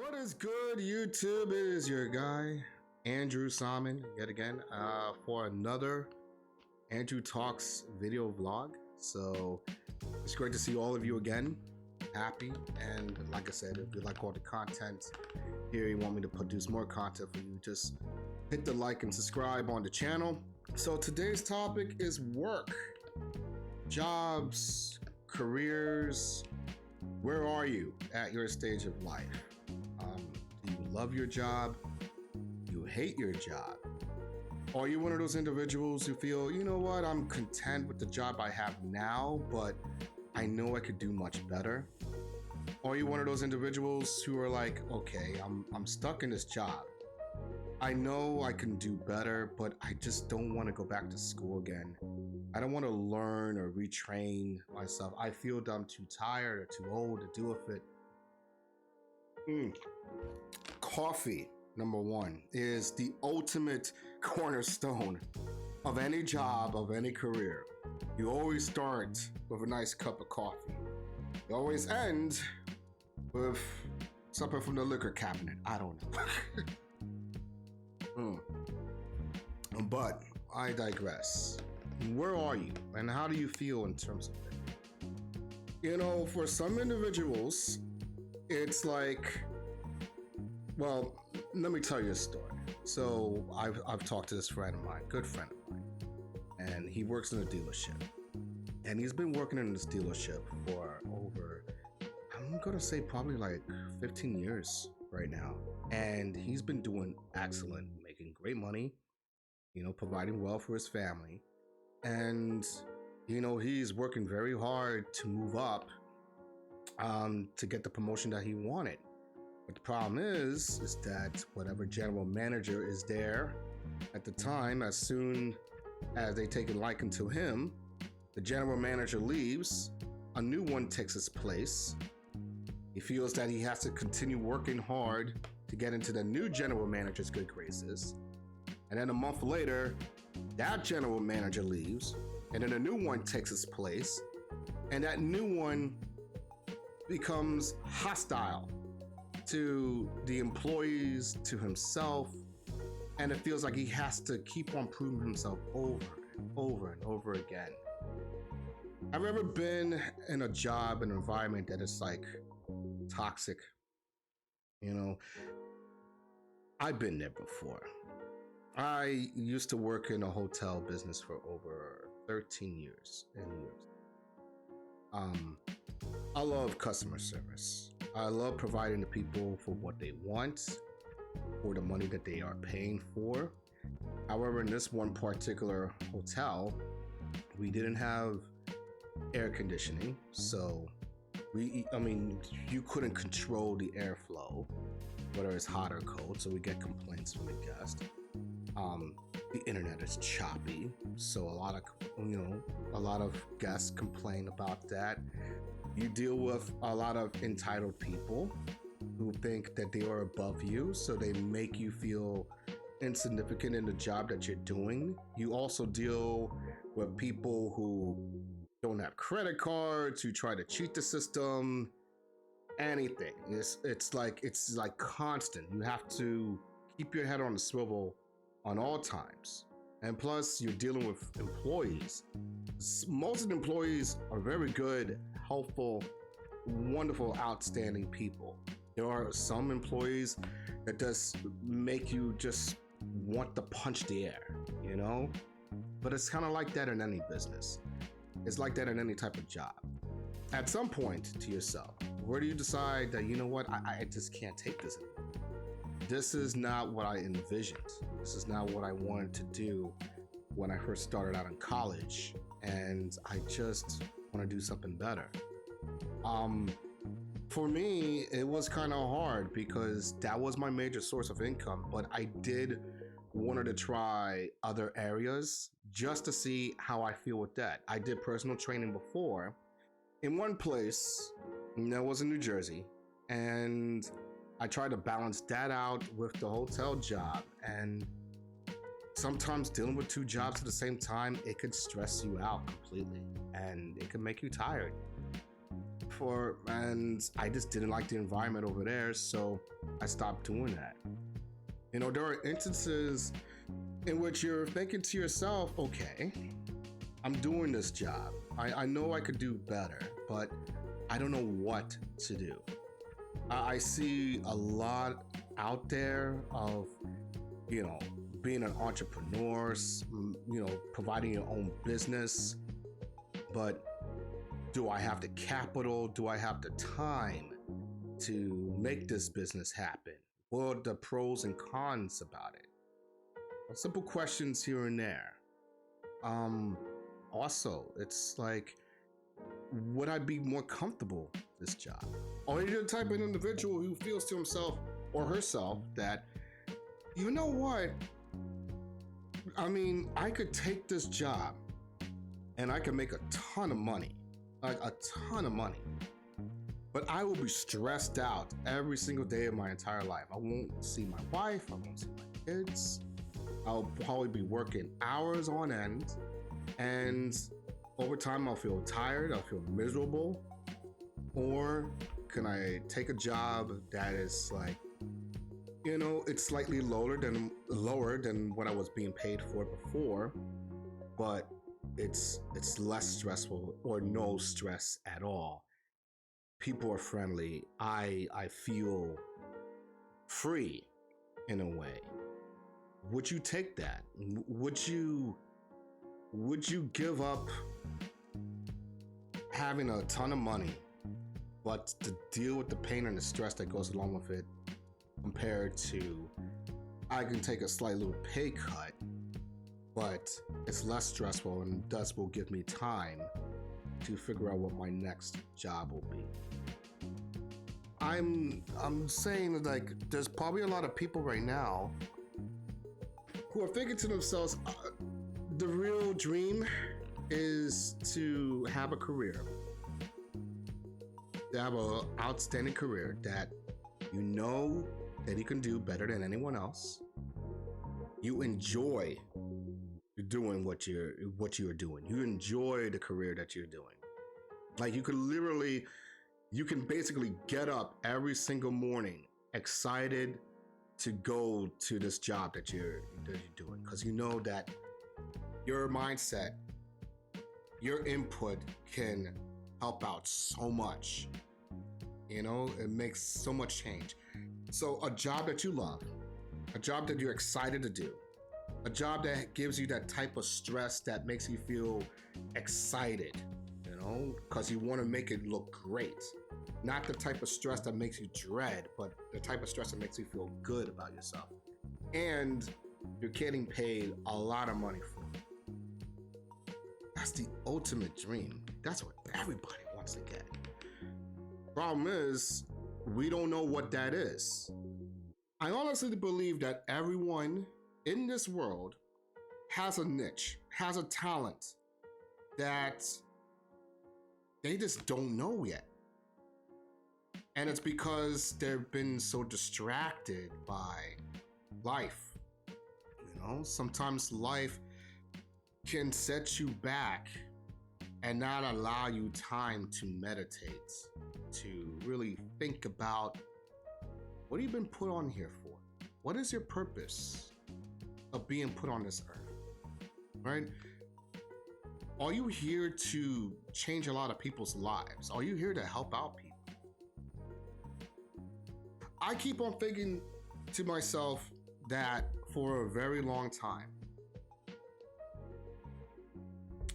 What is good, YouTube? It is your guy, Andrew Salmon, yet again, for another Andrew Talks video vlog. So it's great to see all of you again. Happy, and like I said, if you like all the content here, you want me to produce more content for you, just hit the like and subscribe on the channel. So today's topic is work, jobs, careers. Where are you at your stage of life? Do you love your job? Do you hate your job? Are you one of those individuals who feel, you know what, I'm content with the job I have now, but I know I could do much better? Are you one of those individuals who are like, okay, I'm stuck in this job. I know I can do better, but I just don't want to go back to school again. I don't want to learn or retrain myself. I feel that I'm too tired or too old to do it. Coffee, number one, is the ultimate cornerstone of any job, of any career. You always start with a nice cup of coffee. You always end with something from the liquor cabinet. I don't know. But I digress. Where are you and how do you feel in terms of it? You know, for some individuals, it's like, well, let me tell you a story. So I've talked to this friend of mine, good friend of mine, and he works in a dealership. And he's been working in this dealership for over, I'm gonna say probably like 15 years right now. And he's been doing excellent, making great money, you know, providing well for his family. And, you know, he's working very hard to move up to get the promotion that he wanted. But the problem is that whatever general manager is there at the time, as soon as they take a liking to him, the general manager leaves, a new one takes his place. He feels that he has to continue working hard to get into the new general manager's good graces. And then a month later, that general manager leaves, and then a new one takes his place, and that new one becomes hostile to the employees, to himself, and it feels like he has to keep on proving himself over and over and over again. Have you ever been in a job, an environment that is like toxic? You know, I've been there before. I used to work in a hotel business for over 13 years in New York. I love customer service. I love providing the people for what they want, for the money that they are paying for. However, in this one particular hotel, we didn't have air conditioning, so you couldn't control the airflow, whether it's hot or cold, so we get complaints from the guests. The internet is choppy, so a lot of guests complain about that. You deal with a lot of entitled people who think that they are above you, so they make you feel insignificant in the job that you're doing. You also deal with people who don't have credit cards, who try to cheat the system, anything. It's like constant. You have to keep your head on the swivel on all times. And plus, you're dealing with employees. Most of the employees are very good, helpful, wonderful, outstanding people. There are some employees that just make you just want to punch the air, you know? But it's kind of like that in any business. It's like that in any type of job. At some point to yourself, where do you decide that, you know what, I just can't take this anymore? This is not what I envisioned. This is not what I wanted to do when I first started out in college, and I just want to do something better. For me, it was kind of hard because that was my major source of income, but I did wanted to try other areas just to see how I feel with that. I did personal training before in one place, and that was in New Jersey, and I tried to balance that out with the hotel job, and sometimes dealing with two jobs at the same time, it could stress you out completely and it could make you tired. and I just didn't like the environment over there, so I stopped doing that. There are instances in which you're thinking to yourself, okay, I'm doing this job. I know I could do better, but I don't know what to do. I see a lot out there of, being an entrepreneur, providing your own business, but do I have the capital? Do I have the time to make this business happen? What are the pros and cons about it? Simple questions here and there. Also, it's like, would I be more comfortable with this job? Or are you the type of individual who feels to himself or herself that, you know what? I could take this job and I could make a ton of money, like a ton of money, but I will be stressed out every single day of my entire life. I won't see my wife, I won't see my kids. I'll probably be working hours on end, and over time I'll feel tired, I'll feel miserable. Or can I take a job that is like, it's slightly lower than what I was being paid for before, but it's less stressful or no stress at all. People are friendly. I feel free in a way. Would you take that? Would you give up having a ton of money, but to deal with the pain and the stress that goes along with it, compared to I can take a slight little pay cut, but it's less stressful and thus will give me time to figure out what my next job will be. I'm saying that, like, there's probably a lot of people right now who are thinking to themselves, the real dream is to have a career, to have an outstanding career that that you can do better than anyone else. You enjoy doing what you're doing. You enjoy the career that you're doing. Like, you can basically get up every single morning excited to go to this job that you're doing, because you know that your mindset, your input can help out so much. It makes so much change. So a job that you love, a job that you're excited to do, a job that gives you that type of stress that makes you feel excited, because you want to make it look great. Not the type of stress that makes you dread, but the type of stress that makes you feel good about yourself. And you're getting paid a lot of money for it. That's the ultimate dream. That's what everybody wants to get. Problem is, we don't know what that is. I honestly believe that everyone in this world has a niche, has a talent that they just don't know yet. And it's because they've been so distracted by life. Sometimes life can set you back and not allow you time to meditate, to really think about, what have you been put on here for? What is your purpose of being put on this earth, right? Are you here to change a lot of people's lives? Are you here to help out people? I keep on thinking to myself that for a very long time,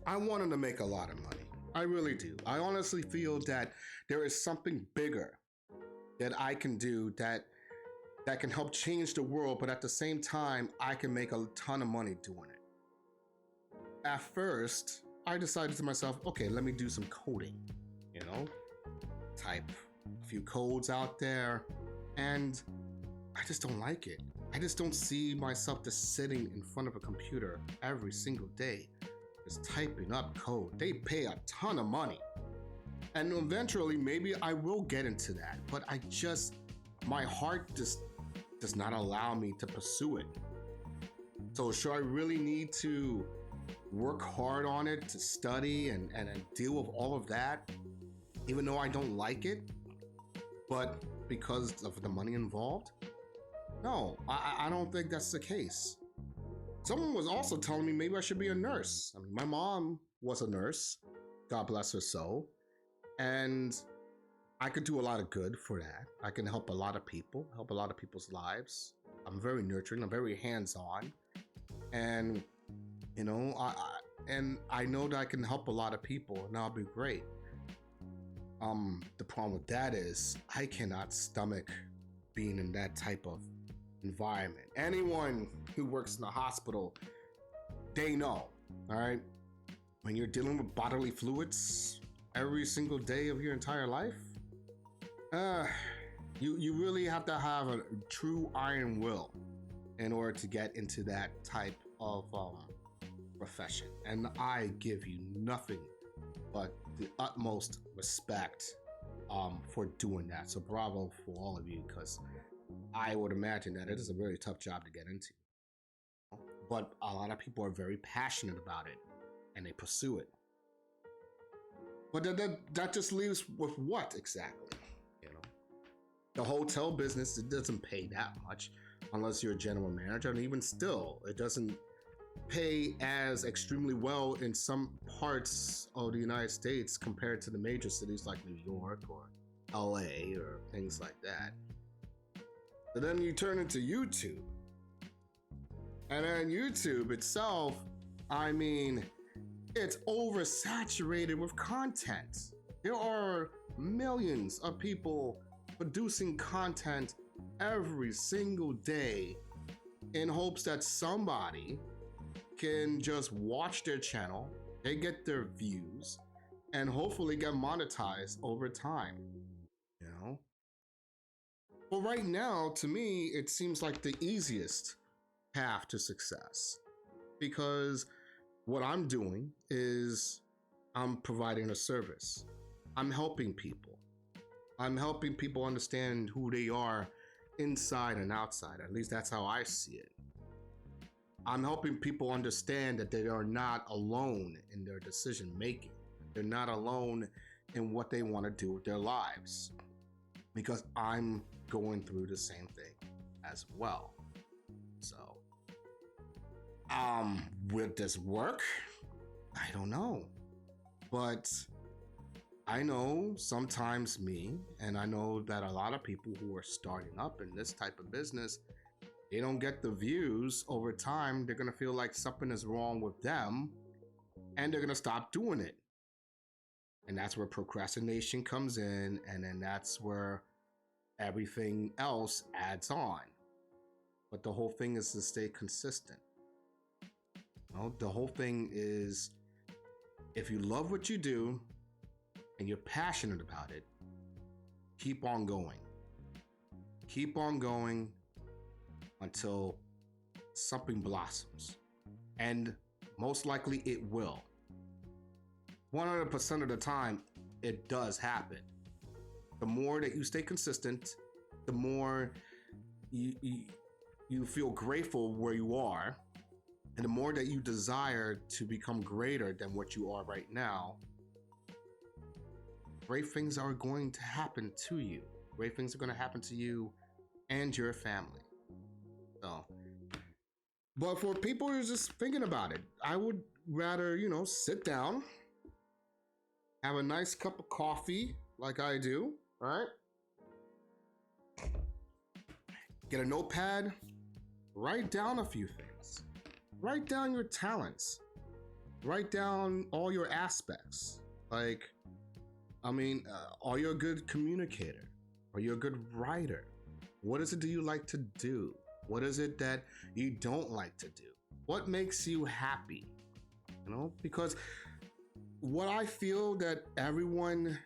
I wanted to make a lot of money. I really do. I honestly feel that there is something bigger that I can do that can help change the world, but at the same time, I can make a ton of money doing it. At first, I decided to myself, okay, let me do some coding, type a few codes out there, and I just don't like it. I just don't see myself just sitting in front of a computer every single day, just typing up code. They pay a ton of money. And eventually, maybe I will get into that, but my heart just does not allow me to pursue it. So should I really need to work hard on it, to study and deal with all of that? even though I don't like it, but because of the money involved. No, I don't think that's the case. Someone was also telling me maybe I should be a nurse. I mean, my mom was a nurse, God bless her soul, and I could do a lot of good for that. I can help a lot of people, help a lot of people's lives. I'm very nurturing. I'm very hands-on, and you know, I know that I can help a lot of people, and I'll be great. The problem with that is I cannot stomach being in that type of environment. Anyone who works in a hospital, they know, all right? When you're dealing with bodily fluids every single day of your entire life, you really have to have a true iron will in order to get into that type of profession. And I give you nothing but the utmost respect for doing that. So bravo for all of you, because I would imagine that it is a very tough job to get into. But a lot of people are very passionate about it and they pursue it. But that just leaves with what exactly? You know, the hotel business, it doesn't pay that much unless you're a general manager, and even still, it doesn't pay as extremely well in some parts of the United States compared to the major cities like New York or LA or things like that. But then you turn into YouTube. And then YouTube itself, I mean, it's oversaturated with content. There are millions of people producing content every single day in hopes that somebody can just watch their channel, they get their views, and hopefully get monetized over time, you know? But right now, to me, it seems like the easiest path to success, because what I'm doing is I'm providing a service. I'm helping people. I'm helping people understand who they are inside and outside. At least that's how I see it. I'm helping people understand that they are not alone in their decision making. They're not alone in what they want to do with their lives, because I'm going through the same thing as well. So, will this work? I don't know. But I know sometimes me, and I know that a lot of people who are starting up in this type of business, they don't get the views over time. They're going to feel like something is wrong with them, and they're going to stop doing it. And that's where procrastination comes in, and then that's where everything else adds on. But the whole thing is to stay consistent. You know, the whole thing is, if you love what you do and you're passionate about it, keep on going. Keep on going until something blossoms. And most likely it will. 100% of the time, it does happen. The more that you stay consistent, the more you feel grateful where you are, and the more that you desire to become greater than what you are right now, great things are going to happen to you. Great things are going to happen to you and your family. So, but for people who are just thinking about it, I would rather, sit down, have a nice cup of coffee like I do, right? Get a notepad, write down a few things. Write down your talents. Write down all your aspects. Like, are you a good communicator? Are you a good writer? What is it do you like to do? What is it that you don't like to do? What makes you happy? Because what I feel that everyone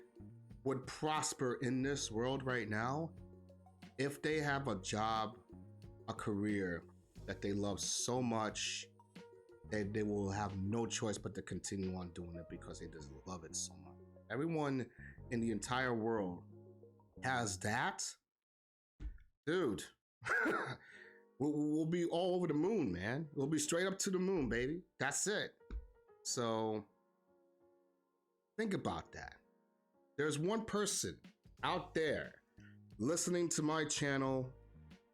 would prosper in this world right now if they have a job, a career that they love so much that they will have no choice but to continue on doing it because they just love it so much. Everyone in the entire world has that. Dude, we'll be all over the moon, man. We'll be straight up to the moon, baby. That's it. So think about that. there's one person out there listening to my channel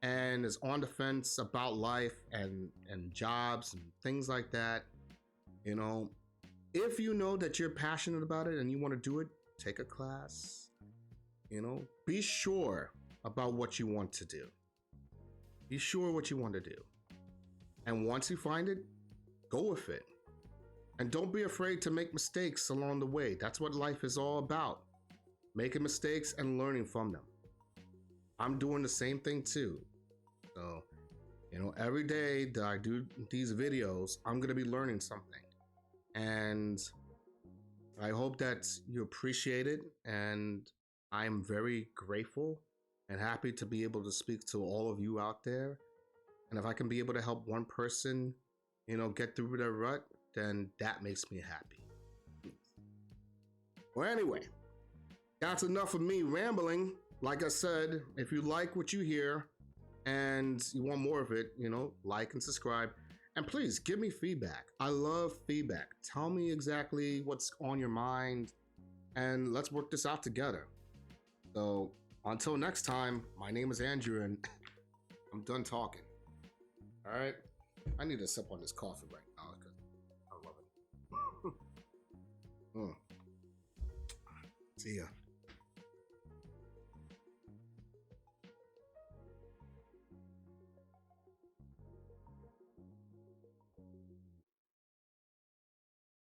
and is on the fence about life and jobs and things like that, you know, if you know that you're passionate about it and you want to do it, take a class, you know, be sure about what you want to do. Be sure what you want to do. And once you find it, go with it. And don't be afraid to make mistakes along the way. That's what life is all about. Making mistakes and learning from them. I'm doing the same thing too. So, you know, every day that I do these videos, I'm going to be learning something. And I hope that you appreciate it. And I'm very grateful and happy to be able to speak to all of you out there. And if I can be able to help one person, you know, get through their rut, then that makes me happy. Well, anyway, that's enough of me rambling. Like I said, if you like what you hear and you want more of it, you know, like and subscribe. And please give me feedback. I love feedback. Tell me exactly what's on your mind and let's work this out together. So until next time, my name is Andrew and I'm done talking. All right. I need to sip on this coffee right now because I love it. See ya.